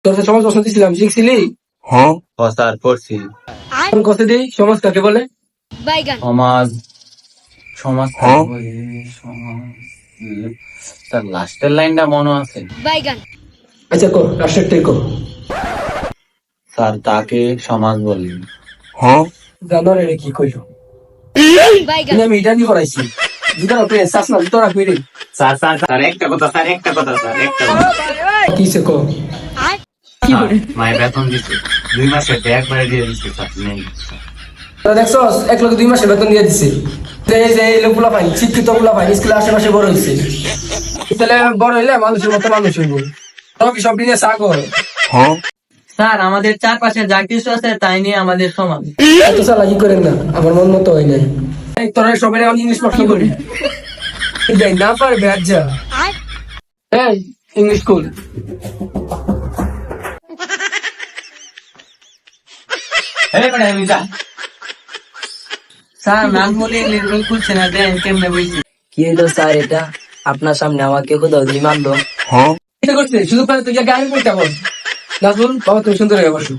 তোর তো সমাজ প্রশ্ন দিছিলাম, শিখছিলি? ও স্যার পড়ছি। এখন কথা দিই, সমাজ কাকে বলে? সমাজ সমাজ সমাজ স্যার লাস্টের লাইনটা মনে আছে আচ্ছা কো, রাষ্ট্রের কো। স্যার তাকে সমাজ বলি। জানোয়ার এটা কি কইলো? আমি এটা নিয়ে করাইছি। দুটার উপরে শ্বাস না, দুটো রাখবি রে। স্যার স্যার স্যার একটা কথা স্যার একটা কথা স্যার একটা কথা কিসে কো? মায়ের বেতন দিচ্ছে 2 মাসে একবারে দিয়ে দিচ্ছে স্যার নেই। তোরা দেখছস, 1 লাখ 2 মাসের বেতন দিয়ে দিছে। এই যে এই লোকগুলা পাই, শিক্ষিত গুলা পাই, স্কুলে আশেপাশে বড় হয়েছে। তাহলে বড় হইলে মানুষের মতো মানুষ হইব। তোর কি সব নিয়ে চা কর? স্যার আমাদের চারপাশে যা কিছু আছে তাই নিয়ে আমাদের সমাজ। এত চালাকি করেন না, আমার মন মতো হয় নাই। এই তোরা সবাই আমি ইংলিশ পড়াশোনা করি। যাই না পারবে আজ যা। এই ইংলিশ স্কুল। স্যার নাম বলে লিখবেন খুলছে না, দেন কেমনে বুঝছি। কি হলো স্যার এটা? আপনার সামনে আমাকে কোথাও দিয়ে মারলো? এটা করছে শুধু তুই গাড়ি পড়তে বল। নাজমুল বাবা তুমি সুন্দর হয়ে বসো।